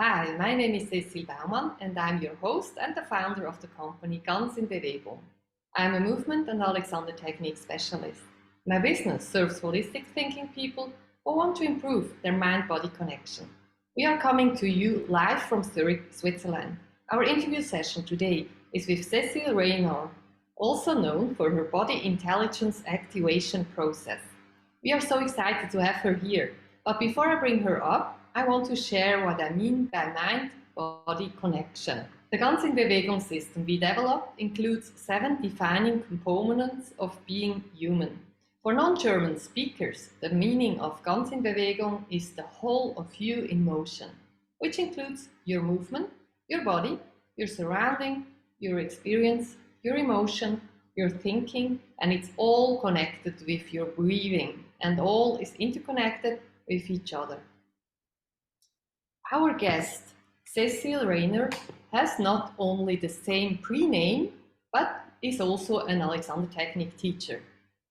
Hi, my name is Cecile Baumann and I'm your host and the founder of the company Ganz in Bewegung. I'm a movement and Alexander Technique specialist. My business serves holistic thinking people who want to improve their mind-body connection. We are coming to you live from Zurich, Switzerland. Our interview session today is with Cecile Rayner, also known for her body intelligence activation process. We are so excited to have her here. But before I bring her up, I want to share what I mean by mind-body connection. The Ganz in Bewegung system we developed includes 7 defining components of being human. For non-German speakers, the meaning of Ganz in Bewegung is the whole of you in motion, which includes your movement, your body, your surrounding, your experience, your emotion, your thinking, and it's all connected with your breathing, and all is interconnected with each other. Our guest, Cecile Rayner, has not only the same pre-name, but is also an Alexander Technique teacher.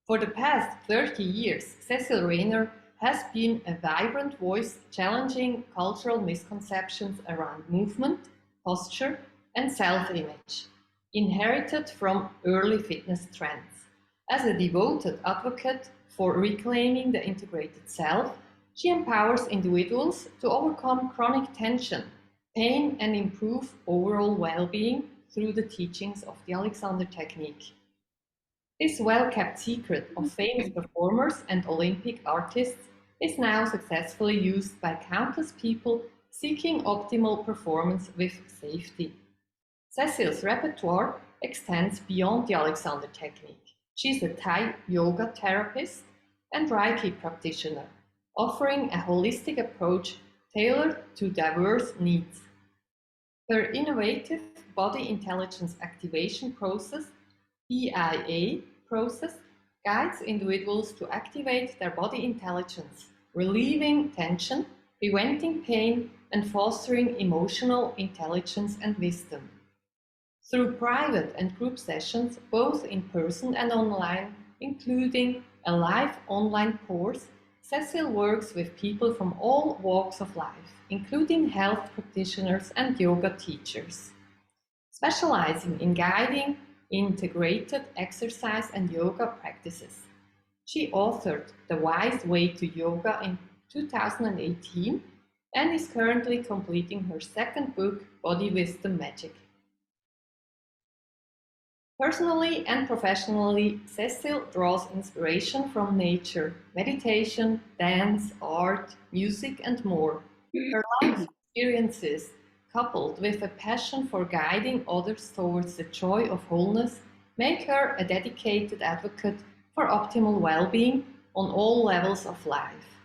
For the past 30 years, Cecile Rayner has been a vibrant voice challenging cultural misconceptions around movement, posture, and self-image, inherited from early fitness trends. As a devoted advocate for reclaiming the integrated self, she empowers individuals to overcome chronic tension, pain, and improve overall well-being through the teachings of the Alexander Technique. This well-kept secret of famous performers and Olympic artists is now successfully used by countless people seeking optimal performance with safety. Cecile's repertoire extends beyond the Alexander Technique. She's a Thai yoga therapist and Reiki practitioner, offering a holistic approach tailored to diverse needs. Her innovative body intelligence activation process, BIA process, guides individuals to activate their body intelligence, relieving tension, preventing pain, and fostering emotional intelligence and wisdom. Through private and group sessions, both in person and online, including a live online course, Cecile works with people from all walks of life, including health practitioners and yoga teachers. Specializing in guiding integrated exercise and yoga practices. She authored The Wise Way to Yoga in 2018 and is currently completing her second book, Body Wisdom Magic. Personally and professionally, Cecile draws inspiration from nature, meditation, dance, art, music, and more. Her life experiences, coupled with a passion for guiding others towards the joy of wholeness, make her a dedicated advocate for optimal well-being on all levels of life.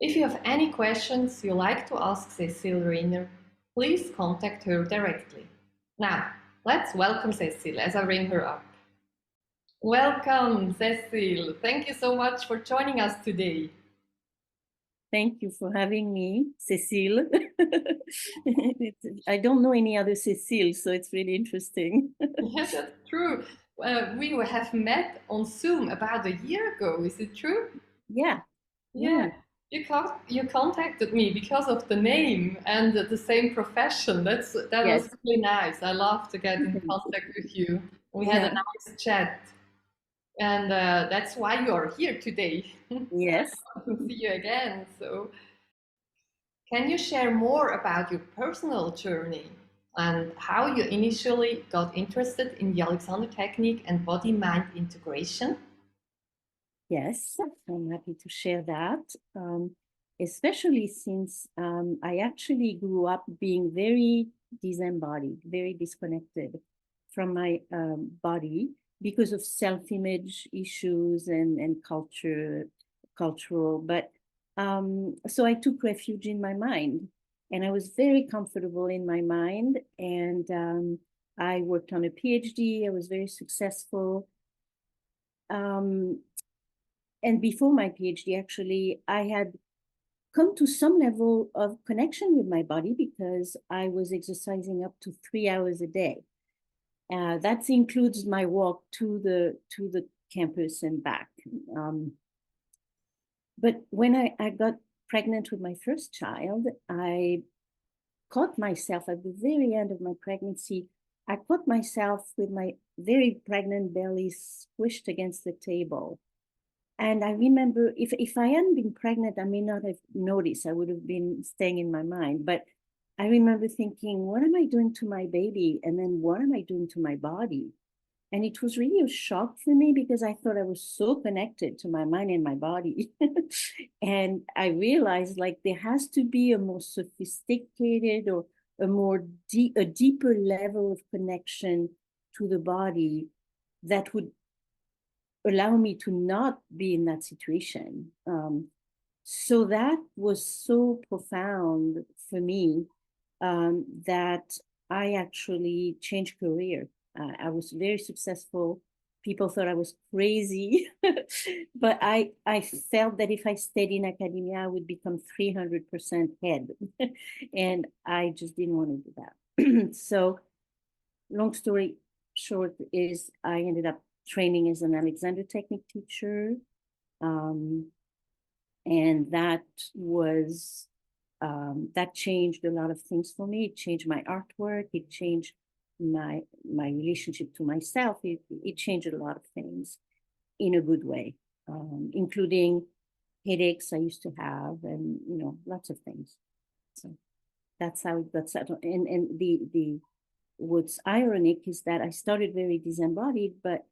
If you have any questions you like to ask Cecile Rayner, please contact her directly. Now, let's welcome Cecile as I ring her up. Welcome, Cecile. Thank you so much for joining us today. Thank you for having me, Cecile. I don't know any other Cecile, so it's really interesting. Yes, that's true. We have met on Zoom about a year ago. Is it true? Yeah. Yeah. You contacted me because of the name and the same profession. That Yes. was really nice. I love to get in contact with you. We had a nice chat, and that's why you are here today. Yes. To see you again. So, can you share more about your personal journey and how you initially got interested in the Alexander Technique and body-mind integration? Yes, I'm happy to share that. Especially since I actually grew up being very disembodied, very disconnected from my body because of self-image issues and cultural. But so I took refuge in my mind, and I was very comfortable in my mind. And I worked on a PhD. I was very successful. And before my PhD, actually, I had come to some level of connection with my body because I was exercising up to 3 hours a day. That includes my walk to the campus and back. But when I got pregnant with my first child, I caught myself at the very end of my pregnancy. I caught myself with my very pregnant belly squished against the table. And I remember if I hadn't been pregnant, I may not have noticed. I would have been staying in my mind. But I remember thinking, what am I doing to my baby? And then what am I doing to my body? And it was really a shock for me because I thought I was so connected to my mind and my body. And I realized like there has to be a more sophisticated or a deeper level of connection to the body that would allow me to not be in that situation. So that was so profound for me that I actually changed career. I was very successful. People thought I was crazy, but I felt that if I stayed in academia, I would become 300% head. And I just didn't want to do that. So long story short is I ended up training as an Alexander Technique teacher. And that was that changed a lot of things for me. It changed my artwork. It changed my relationship to myself. It changed a lot of things in a good way, including headaches I used to have, and lots of things. So that's how it got settled. And the what's ironic is that I started very disembodied, but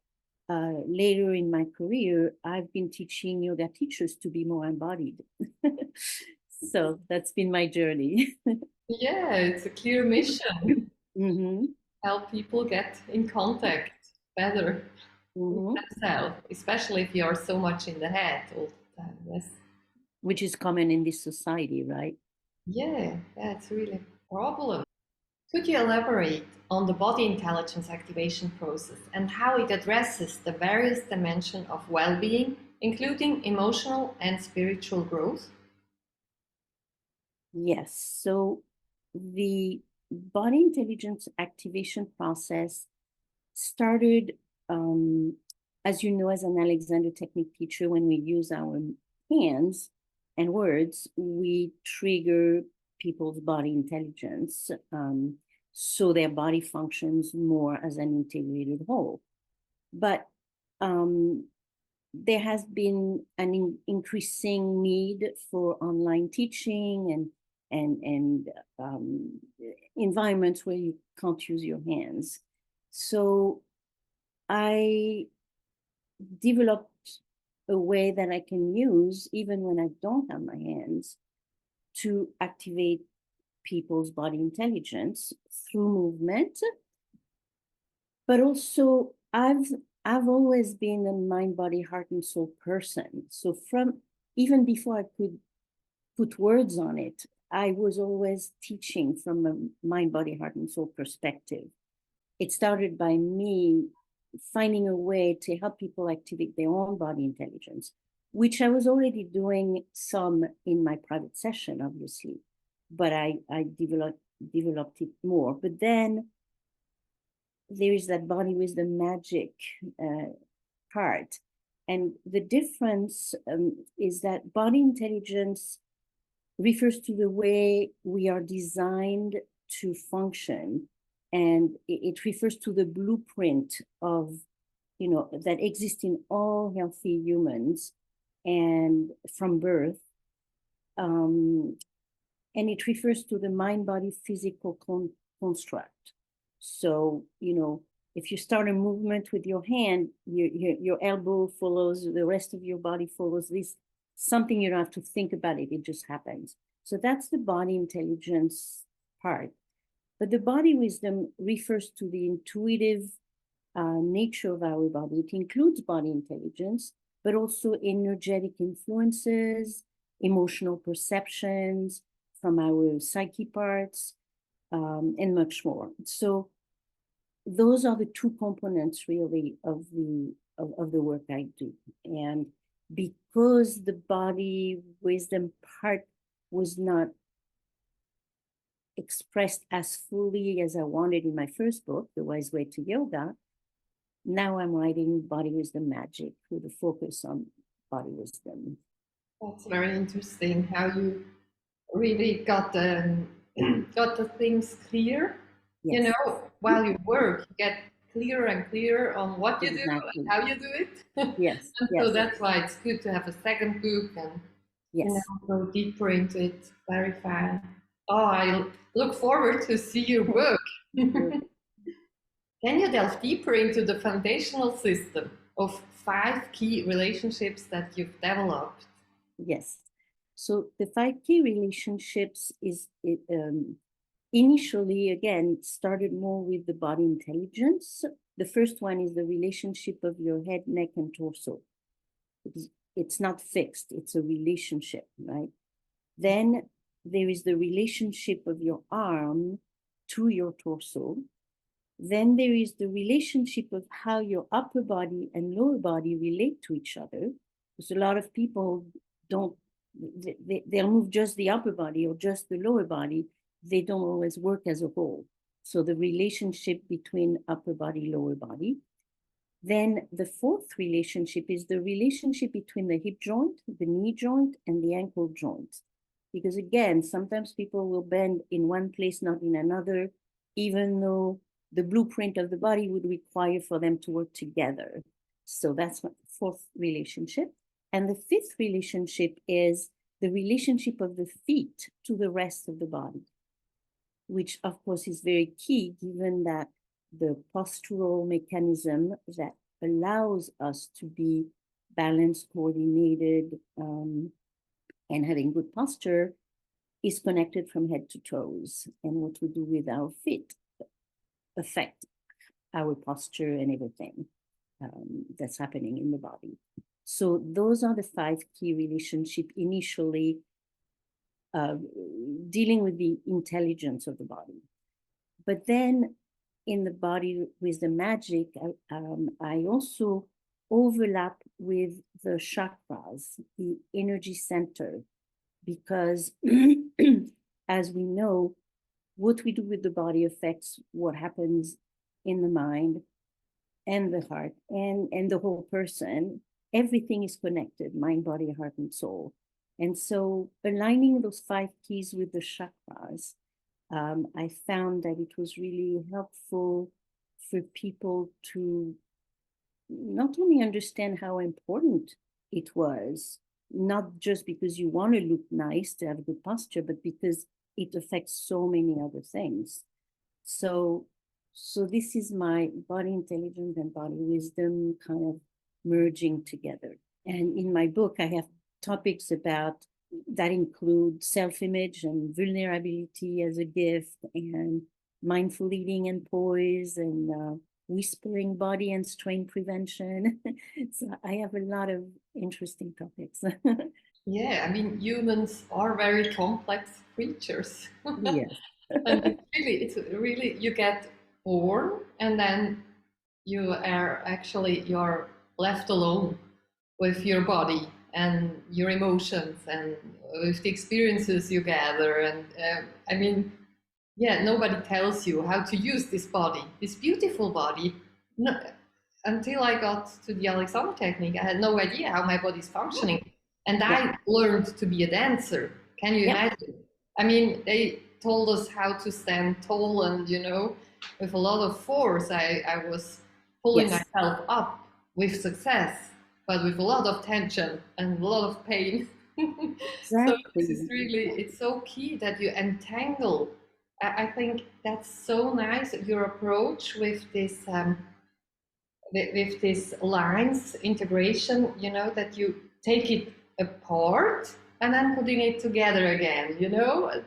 later in my career, I've been teaching yoga teachers to be more embodied. So that's been my journey. Yeah, it's a clear mission. Mm-hmm. Help people get in contact better with Mm-hmm. themselves, especially if you are so much in the head all the time. Yes. Which is common in this society, right? Yeah, that's really a problem. Could you elaborate on the body intelligence activation process and how it addresses the various dimensions of well-being, including emotional and spiritual growth? Yes. So the body intelligence activation process started, as you know, as an Alexander Technique teacher, when we use our hands and words, we trigger people's body intelligence. So their body functions more as an integrated whole. But there has been an increasing need for online teaching and environments where you can't use your hands. So I developed a way that I can use, even when I don't have my hands, to activate people's body intelligence through movement. But also, I've always been a mind, body, heart, and soul person. So from even before I could put words on it, I was always teaching from a mind, body, heart, and soul perspective. It started by me finding a way to help people activate their own body intelligence, which I was already doing some in my private session, obviously, but I developed it more. But then there is that body wisdom magic part. And the difference is that body intelligence refers to the way we are designed to function. And it refers to the blueprint of, that exists in all healthy humans and from birth. And it refers to the mind-body physical construct. So, if you start a movement with your hand, your elbow follows, the rest of your body follows this, something you don't have to think about it, it just happens. So that's the body intelligence part. But the body wisdom refers to the intuitive nature of our body. It includes body intelligence, but also energetic influences, emotional perceptions from our psyche parts, and much more. So those are the two components really of the work I do. And because the body wisdom part was not expressed as fully as I wanted in my first book, The Wise Way to Yoga, now I'm writing Body Wisdom Magic with a focus on body wisdom. That's very interesting how you really got got the things clear. You Yes, know, while you work, you get clearer and clearer on what you do and exactly. how you do it. Yes, And so yes, that's why it's good to have a second book and, yes. go deeper into it. Very fun. Oh, I look forward to see your book. Good. Can you delve deeper into the foundational system of 5 key relationships that you've developed? Yes. So the 5 key relationships is initially, again, it started more with the body intelligence. The first one is the relationship of your head, neck, and torso. It's not fixed, it's a relationship, right? Then there is the relationship of your arm to your torso. Then there is the relationship of how your upper body and lower body relate to each other. Because a lot of people don't, they'll move just the upper body or just the lower body. They don't always work as a whole. So the relationship between upper body, lower body. Then the fourth relationship is the relationship between the hip joint, the knee joint, and the ankle joint. Because again, sometimes people will bend in one place, not in another, even though the blueprint of the body would require for them to work together. So that's the fourth relationship. And the fifth relationship is the relationship of the feet to the rest of the body, which of course is very key given that the postural mechanism that allows us to be balanced, coordinated, and having good posture is connected from head to toes. And what we do with our feet affect our posture and everything that's happening in the body. So those are the 5 key relationship initially dealing with the intelligence of the body. But then in the body with the magic, I also overlap with the chakras, the energy center, because as we know, what we do with the body affects what happens in the mind and the heart and the whole person. Everything is connected, mind, body, heart, and soul. And so aligning those 5 keys with the chakras, I found that it was really helpful for people to not only understand how important it was, not just because you want to look nice to have good posture, but because it affects so many other things. So this is my body intelligence and body wisdom kind of merging together. And in my book, I have topics about that include self-image and vulnerability as a gift, and mindful eating and poise, and whispering body and strain prevention. So I have a lot of interesting topics. Yeah, I mean, humans are very complex creatures. Yes. And it's really, you get born and then you're left alone with your body and your emotions and with the experiences you gather. And I mean, yeah, nobody tells you how to use this body, this beautiful body. No, until I got to the Alexander technique, I had no idea how my body's functioning. And Yeah. I learned to be a dancer. Can you Yeah. imagine? I mean, they told us how to stand tall and, with a lot of force, I was pulling Yes. myself up with success, but with a lot of tension and a lot of pain. So this is Exactly. really, it's so key that you entangle. I think that's so nice, your approach with this lines integration, that you take it apart and then putting it together again,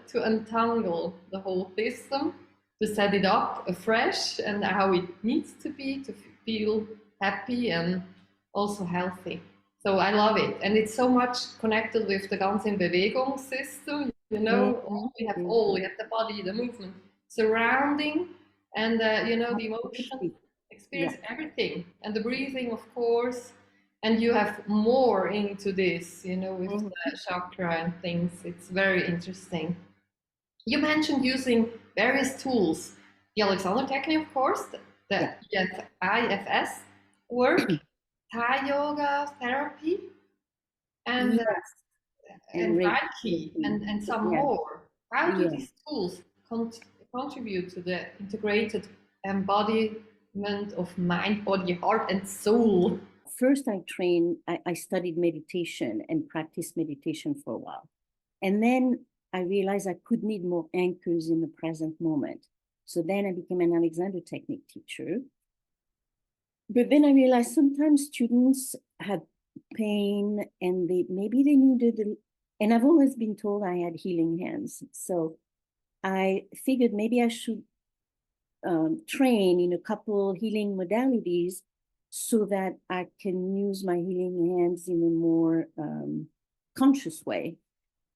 to untangle the whole system, to set it up afresh and how it needs to be to feel happy and also healthy. So I love it. And it's so much connected with the Ganz in Bewegung system, Mhm. we have the body, the movement surrounding, and the emotion, Absolutely. Yeah. experience everything, and the breathing, of course. And you have more into this, with Mhm. the chakra and things. It's very interesting. You mentioned using various tools, the Alexander technique, of course, the Yeah. IFS work, Thai yoga therapy, and Yes. And and Reiki. Reiki, and some Yeah. more. How do Yeah. these tools contribute to the integrated embodiment of mind, body, heart, and soul? First, I studied meditation and practiced meditation for a while. And then I realized I could need more anchors in the present moment. So then I became an Alexander Technique teacher. But then I realized sometimes students had pain and maybe they needed, and I've always been told I had healing hands. So I figured maybe I should train in a couple healing modalities so that I can use my healing hands in a more conscious way.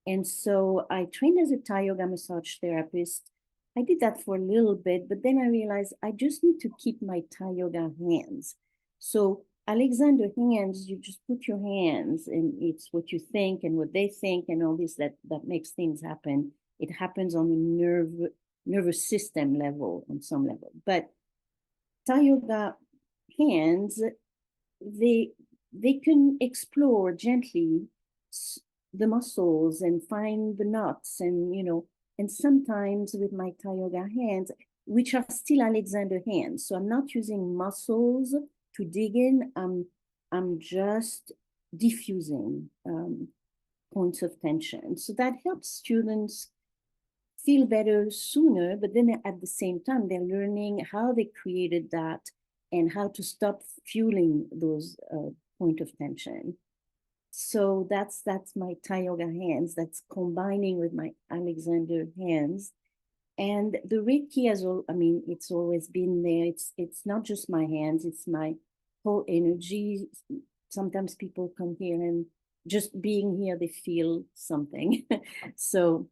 And so I trained as a Thai yoga massage therapist. I did that for a little bit, but then I realized I just need to keep my Thai yoga hands. So Alexander hands, you just put your hands and it's what you think and what they think and all this that makes things happen. It happens on the nervous system level, on some level. But Thai yoga hands, they can explore gently the muscles and find the knots and sometimes with my Thai yoga hands, which are still Alexander hands. So I'm not using muscles to dig in. I'm just diffusing points of tension. So that helps students feel better sooner, but then at the same time, they're learning how they created that and how to stop fueling those point of tension. So that's my Thai yoga hands. That's combining with my Alexander hands. And the Reiki it's always been there. It's not just my hands, it's my whole energy. Sometimes people come here and just being here, they feel something. So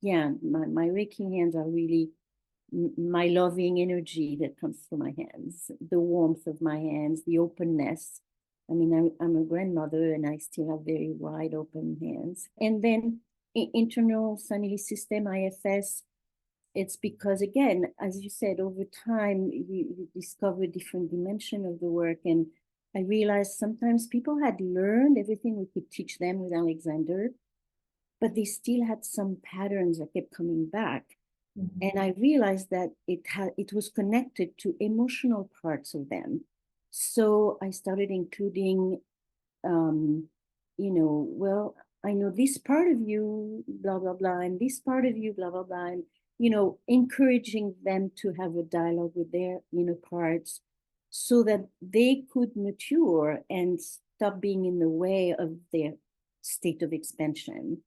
yeah, my Reiki hands are really my loving energy that comes through my hands, the warmth of my hands, the openness. I mean, I'm a grandmother and I still have very wide open hands. And then internal family system, IFS, it's because, again, as you said, over time, you discover different dimension of the work. And I realized sometimes people had learned everything we could teach them with Alexander, but they still had some patterns that kept coming back. Mm-hmm. And I realized that it was connected to emotional parts of them. So I started including, well, I know this part of you, blah, blah, blah, and this part of you, blah, blah, blah, and, encouraging them to have a dialogue with their inner parts so that they could mature and stop being in the way of their state of expansion.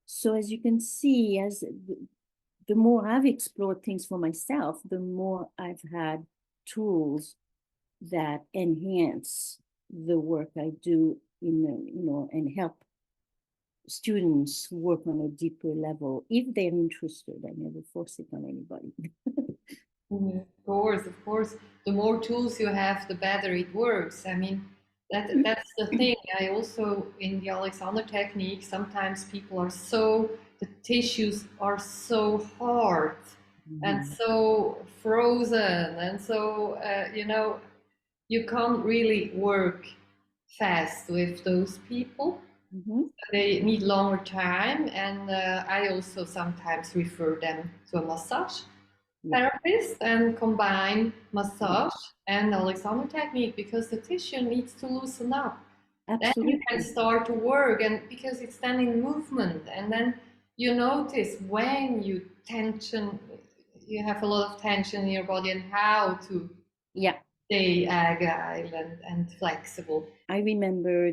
So as you can see, as the more I've explored things for myself, the more I've had tools that enhance the work I do and help students work on a deeper level if they're interested. I never force it on anybody. Of course. The more tools you have, the better it works. I mean, that's the thing. I also, in the Alexander technique, sometimes the tissues are so hard and so frozen, and so, you can't really work fast with those people. They need longer time, and I also sometimes refer them to a massage therapist and combine massage and Alexander technique because the tissue needs to loosen up. Absolutely. Then you can start to work, and because it's then in movement, and then you notice when you have a lot of tension in your body and how to stay agile and flexible. I remember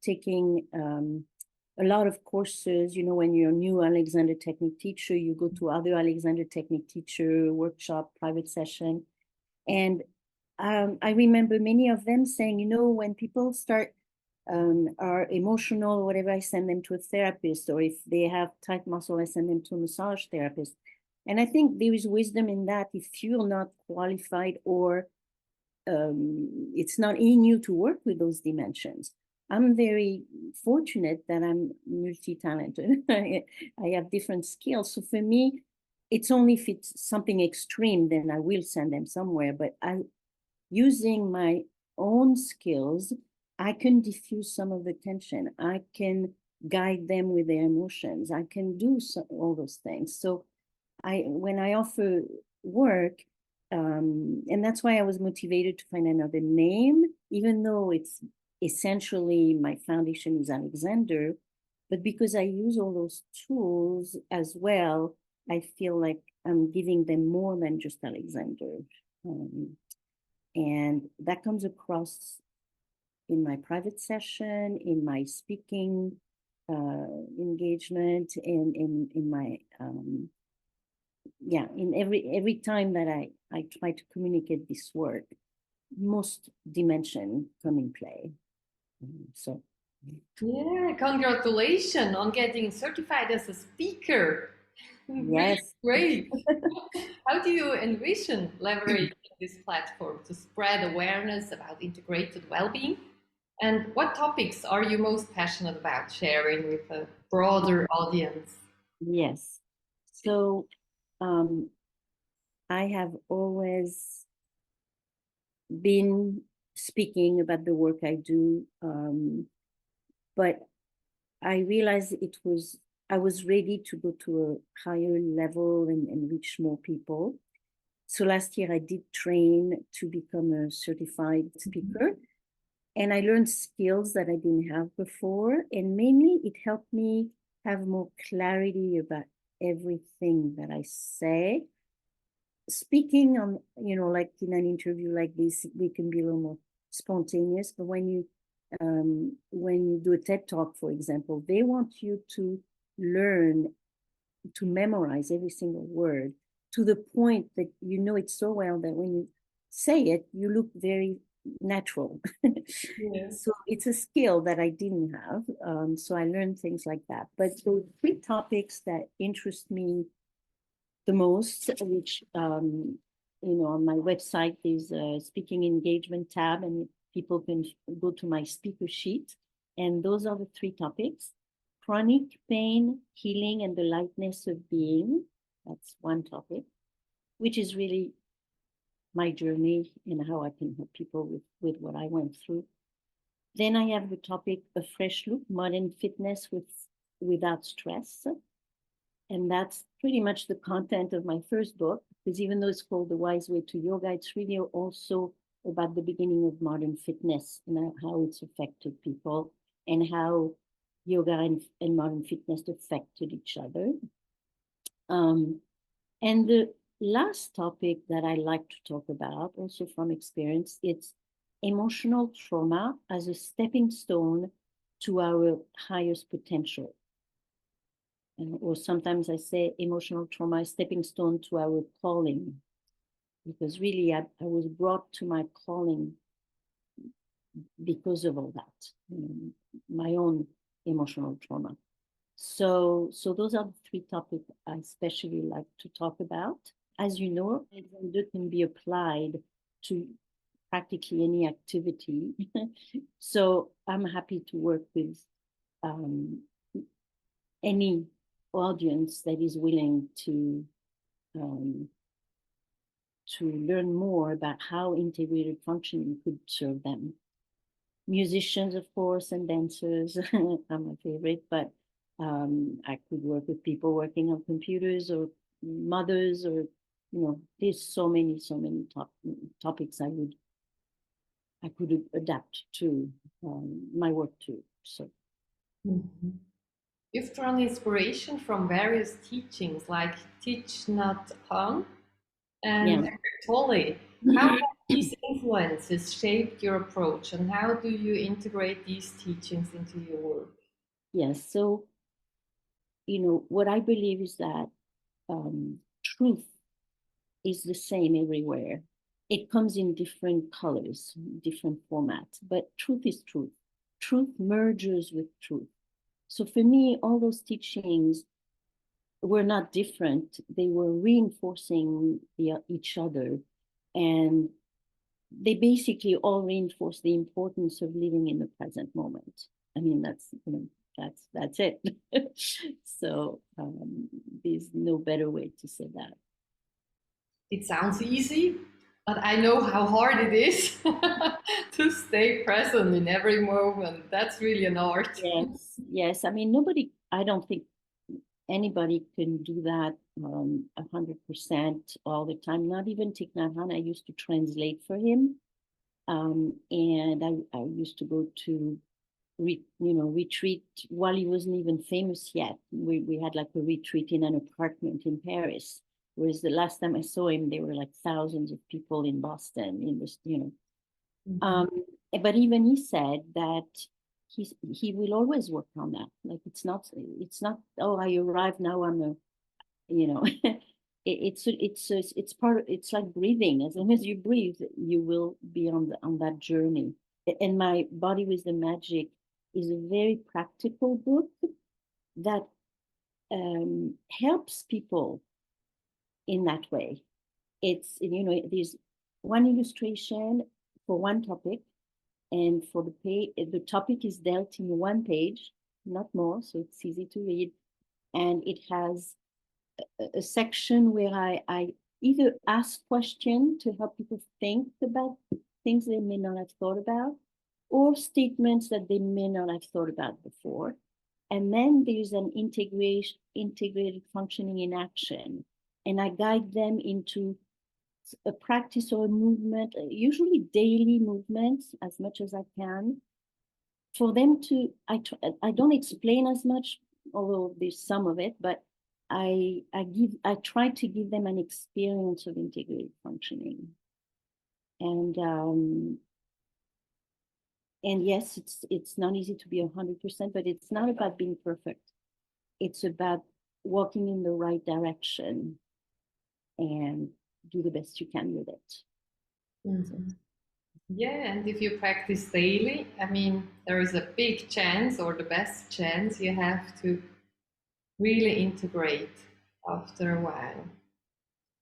taking a lot of courses, when you're a new Alexander Technique teacher, you go to other Alexander Technique teacher workshop, private session. And I remember many of them saying, when people are emotional or whatever, I send them to a therapist, or if they have tight muscle, I send them to a massage therapist. And I think there is wisdom in that. If you're not qualified or it's not in you to work with those dimensions. I'm very fortunate that I'm multi-talented. I have different skills. So for me, it's only if it's something extreme, then I will send them somewhere. But using my own skills, I can diffuse some of the tension. I can guide them with their emotions. I can do all those things. So when I offer work, and that's why I was motivated to find another name, even though it's essentially my foundation is Alexander, but because I use all those tools as well, I feel like I'm giving them more than just Alexander. And that comes across in my private session, in my speaking engagement, in my in every time that I try to communicate this work, most dimension come in play. So yeah, congratulations on getting certified as a speaker. yes. Great. How do you envision leveraging this platform to spread awareness about integrated well-being? And what topics are you most passionate about sharing with a broader audience? Yes. So I have always been speaking about the work I do, but I realized I was ready to go to a higher level and reach more people. So last year I did train to become a certified speaker, and I learned skills that I didn't have before. And mainly it helped me have more clarity about everything that I say. Speaking on, like in an interview like this, we can be a little more spontaneous, but when you do a TED Talk, for example, they want you to learn to memorize every single word to the point that you know it so well that when you say it, you look very natural. Yeah. So it's a skill that I didn't have. So I learned things like that. But the three topics that interest me the most, which on my website there's a speaking engagement tab, and people can go to my speaker sheet, and those are the three topics: chronic pain, healing, and the lightness of being. That's one topic, which is really my journey and how I can help people with what I went through. Then I have the topic a fresh look, modern fitness without stress. And that's pretty much the content of my first book, because even though it's called The Wise Way to Yoga, it's really also about the beginning of modern fitness and how it's affected people and how yoga and modern fitness affected each other. And the last topic that I like to talk about, also from experience, it's emotional trauma as a stepping stone to our highest potential. Or sometimes I say emotional trauma is stepping stone to our calling, because really I was brought to my calling because of all that, my own emotional trauma. So those are the three topics I especially like to talk about. As you know, Alexander can be applied to practically any activity. So I'm happy to work with any audience that is willing to learn more about how integrated functioning could serve them. Musicians, of course, and dancers are my favorite, but I could work with people working on computers, or mothers, or there's so many topics I could adapt to my work too. So. Mm-hmm. You've drawn inspiration from various teachings like Thich Nhat Hanh and Yeah. Eckhart Tolle. How have these influences shaped your approach, and how do you integrate these teachings into your work? Yes. So, what I believe is that truth is the same everywhere. It comes in different colors, different formats, but truth is truth. Truth merges with truth. So for me, all those teachings were not different. They were reinforcing each other, and they basically all reinforce the importance of living in the present moment. I mean, that's it. So there's no better way to say that. It sounds easy, But I know how hard it is to stay present in every moment. That's really an art. Yes, yes. I mean, I don't think anybody can do that 100% all the time. Not even Thich Nhat Hanh. I used to translate for him, and I used to go to retreat while he wasn't even famous yet. We had like a retreat in an apartment in Paris. Whereas the last time I saw him, there were like thousands of people in Boston in this. Mhm. But even he said that he will always work on that. Like it's not, oh, I arrived now, I'm a, you know, it's part of, it's like breathing. As long as you breathe, you will be on that journey. And My Body with the Magic is a very practical book that helps people in that way. There's one illustration for one topic, and for the topic is dealt in one page, not more, so it's easy to read. And it has a section where I either ask questions to help people think about things they may not have thought about, or statements that they may not have thought about before. And then there's an integrated functioning in action. And I guide them into a practice or a movement, usually daily movements as much as I can, for them to, I don't explain as much, although there's some of it, but I try to give them an experience of integrated functioning. And and yes, it's not easy to be 100%, but it's not about being perfect. It's about walking in the right direction and do the best you can with it. Mhm. Yeah, and if you practice daily, I mean, there is a big chance, or the best chance, you have to really integrate after a while.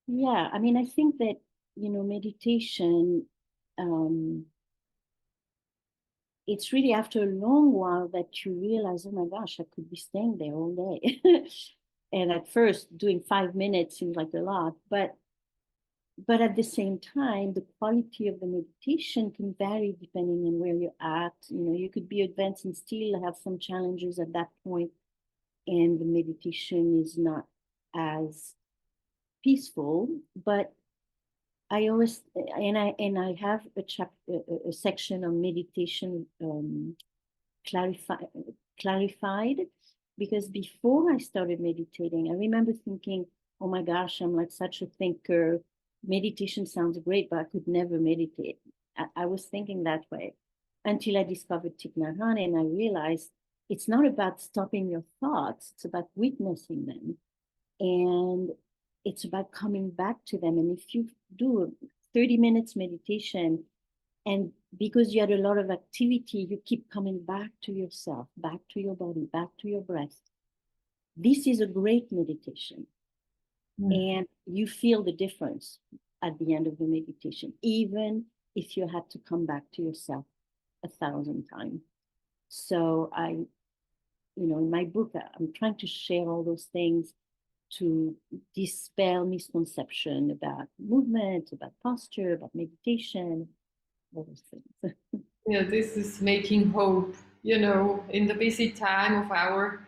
Yeah, I mean, I think that, meditation, it's really after a long while that you realize, oh my gosh, I could be staying there all day. And at first, doing 5 minutes seems like a lot, but at the same time, the quality of the meditation can vary depending on where you're at. You could be advanced and still have some challenges at that point, and the meditation is not as peaceful. But I always and I have a section on meditation, clarified, because before I started meditating, I remember thinking, oh my gosh, I'm like such a thinker. Meditation sounds great, but I could never meditate. I was thinking that way until I discovered Thich Nhat Hanh, and I realized it's not about stopping your thoughts, it's about witnessing them. And it's about coming back to them. And if you do a 30 minutes meditation, and because you had a lot of activity, you keep coming back to yourself, back to your body, back to your breath. This is a great meditation. And you feel the difference at the end of the meditation, even if you had to come back to yourself 1,000 times. So in my book, I'm trying to share all those things to dispel misconception about movement, about posture, about meditation, all those things. Yeah, this is making hope, in the busy time of our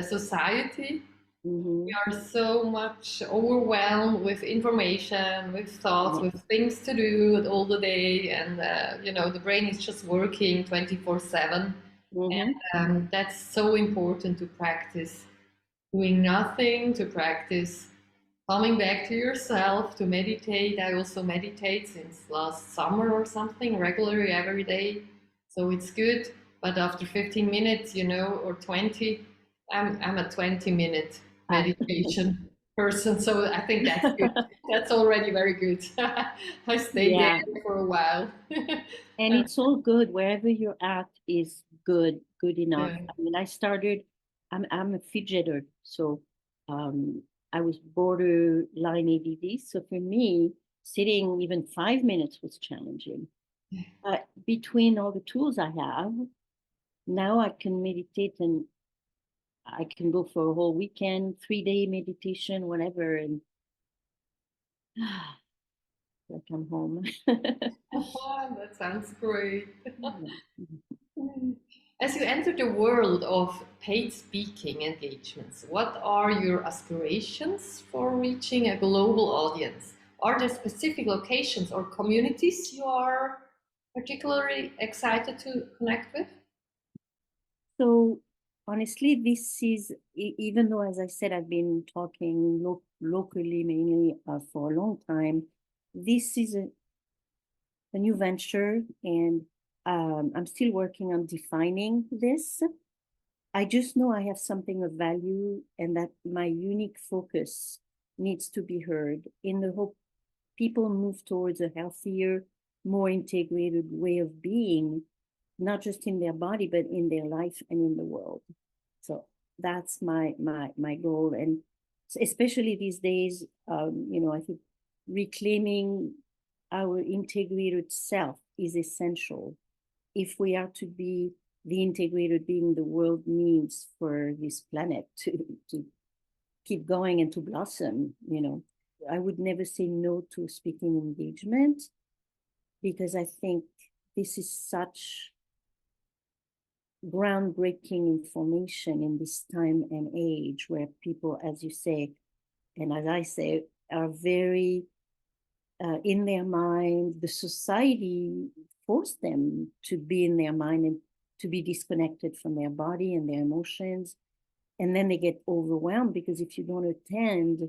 society. We Mm-hmm. are so much overwhelmed with information, with thoughts, Yeah. with things to do all the day, and the brain is just working 24/7. Mm-hmm. That's so important to practice doing nothing, to practice coming back to yourself, to meditate. I also meditate since last summer or something, regularly every day. So it's good. But after 15 minutes, or 20, I'm a 20-minute Ah. meditation person. So I think that's good. That's already very good. I stay Yeah. there for a while. And it's all good. Wherever you're at is good enough. Yeah. I mean, I'm a fidgeter. So um, I was borderline ADD. So for me, sitting even 5 minutes was challenging. But between all the tools I have, now I can meditate, and I can go for a whole weekend, 3-day meditation, whatever. And like I'm home. Oh, that sounds great. As you enter the world of paid speaking engagements, what are your aspirations for reaching a global audience? Are there specific locations or communities you are particularly excited to connect with? So honestly, this is, even though, as I said, I've been talking locally mainly for a long time, this is a new venture, and I'm still working on defining this. I just know I have something of value and that my unique focus needs to be heard in the hope people move towards a healthier, more integrated way of being, not just in their body, but in their life and in the world. So that's my goal. And especially these days, I think reclaiming our integrated self is essential if we are to be the integrated being the world needs for this planet to keep going and to blossom. I would never say no to speaking engagement because I think this is such groundbreaking information in this time and age where people, as you say, and as I say, are very in their mind. The society forced them to be in their mind and to be disconnected from their body and their emotions. And then they get overwhelmed because if you don't attend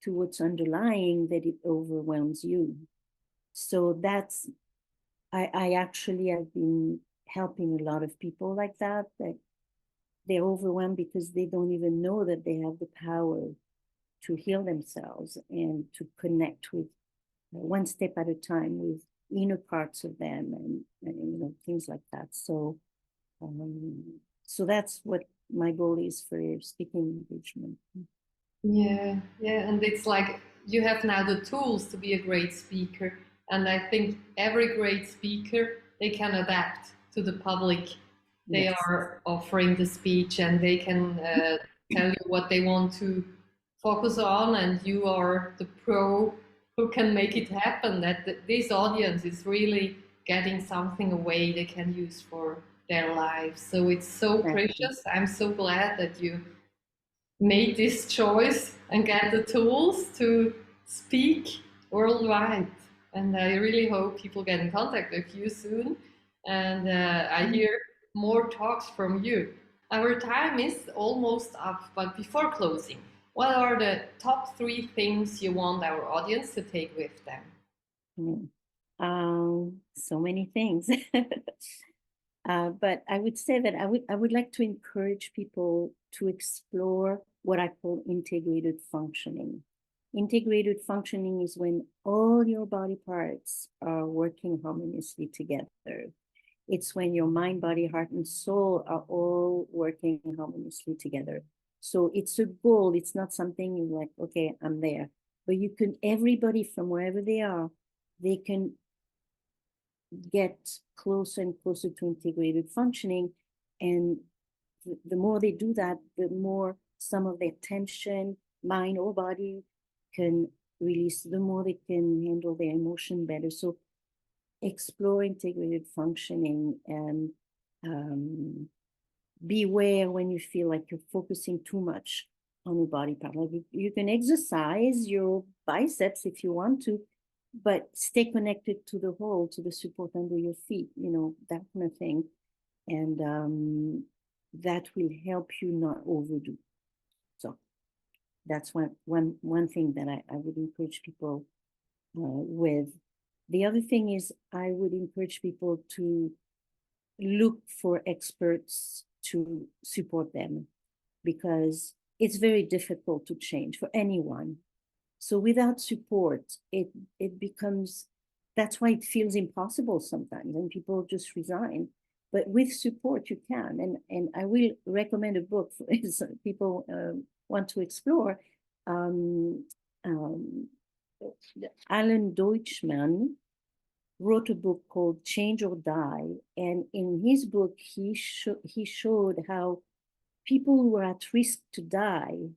to what's underlying, that it overwhelms you. So I actually have been helping a lot of people like that they're overwhelmed because they don't even know that they have the power to heal themselves and to connect with one step at a time with inner parts of them and things like that. So that's what my goal is for speaking engagement. Yeah, yeah, and it's like you have now the tools to be a great speaker, and I think every great speaker they can adapt to the public they Yes. are offering the speech, and they can tell you what they want to focus on, and you are the pro who can make it happen. That this audience is really getting something away they can use for their lives. So it's so precious. I'm so glad that you made this choice and get the tools to speak worldwide. And I really hope people get in contact with you soon. And I hear more talks from you. Our time is almost up, but before closing, what are the top 3 things you want our audience to take with them? So many things. But I would say that I would like to encourage people to explore what I call integrated functioning. Integrated functioning is when all your body parts are working harmoniously together. It's when your mind, body, heart, and soul are all working harmoniously together. So it's a goal. It's not something you're like, okay, I'm there. But everybody from wherever they are, they can get closer and closer to integrated functioning. And the more they do that, the more some of their tension, mind or body, can release, the more they can handle their emotion better. So explore integrated functioning and beware when you feel like you're focusing too much on your body part. Like you can exercise your biceps if you want to, but stay connected to the whole, to the support under your feet, that kind of thing. And that will help you not overdo. So that's one thing that I would encourage people with. The other thing is I would encourage people to look for experts to support them because it's very difficult to change for anyone. So without support, it becomes, that's why it feels impossible sometimes and people just resign. But with support, you can. And I will recommend a book for people want to explore. Alan Deutschman wrote a book called Change or Die. And in his book, he showed how people who were at risk to die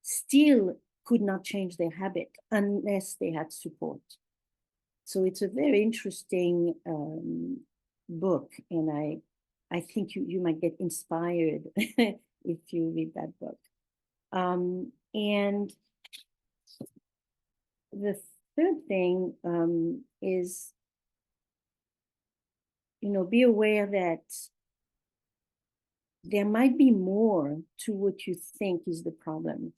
still could not change their habit unless they had support. So it's a very interesting book, and I think you might get inspired if you read that book. And the third thing is, be aware that there might be more to what you think is the problem.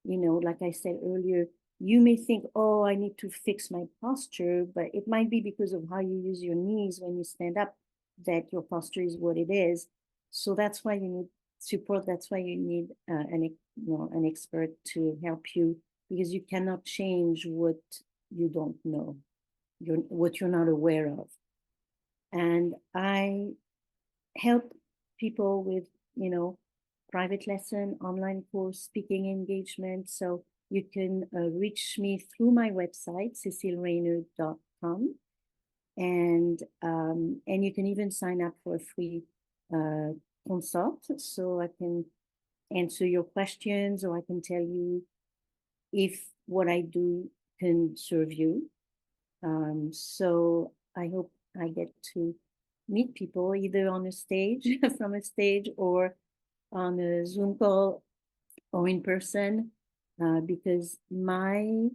Like I said earlier, you may think, oh, I need to fix my posture, but it might be because of how you use your knees when you stand up that your posture is what it is. So that's why you need support. That's why you need an expert to help you, because you cannot change what you don't know, what you're not aware of. And I help people with, private lesson, online course, speaking engagement. So you can reach me through my website, cecilerainer.com. And you can even sign up for a free consult, so I can answer your questions, or I can tell you if what I do can serve you. So I hope I get to meet people either on a stage, from a stage, or on a Zoom call, or in person, because my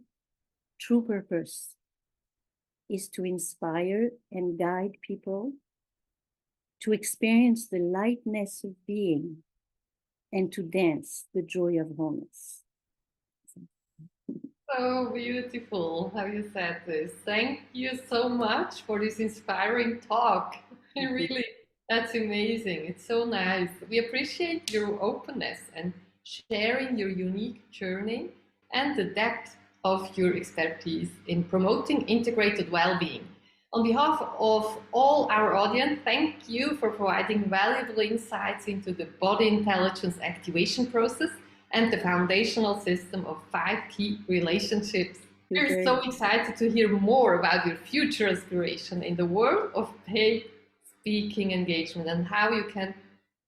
true purpose is to inspire and guide people to experience the lightness of being and to dance the joy of wholeness. So beautiful how you said this. Thank you so much for this inspiring talk. Really, that's amazing. It's so nice. We appreciate your openness and sharing your unique journey and the depth of your expertise in promoting integrated well-being. On behalf of all our audience, thank you for providing valuable insights into the body intelligence activation process and the foundational system of 5 key relationships. We're so excited to hear more about your future aspiration in the world of paid speaking engagement and how you can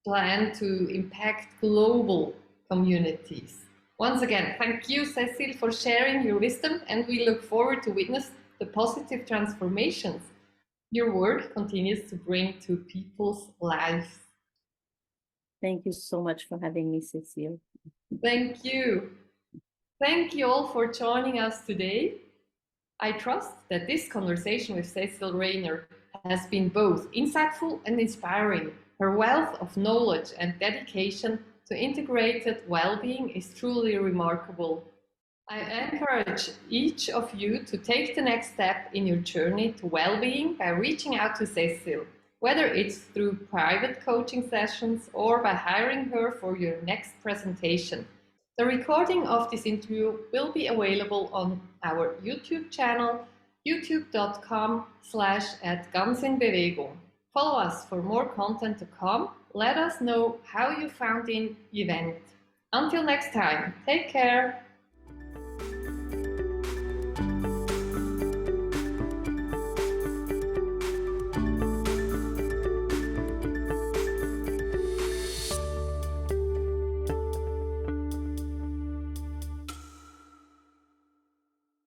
plan to impact global communities. Once again, thank you, Cecile, for sharing your wisdom, and we look forward to witness the positive transformations your work continues to bring to people's lives. Thank you so much for having me, Cecile. Thank you. Thank you all for joining us today. I trust that this conversation with Cecile Rayner has been both insightful and inspiring. Her wealth of knowledge and dedication to integrated well-being is truly remarkable. I encourage each of you to take the next step in your journey to well-being by reaching out to Cecile, whether it's through private coaching sessions or by hiring her for your next presentation. The recording of this interview will be available on our YouTube channel, youtube.com/@Ganz in Bewegung. Follow us for more content to come. Let us know how you found the event. Until next time, take care.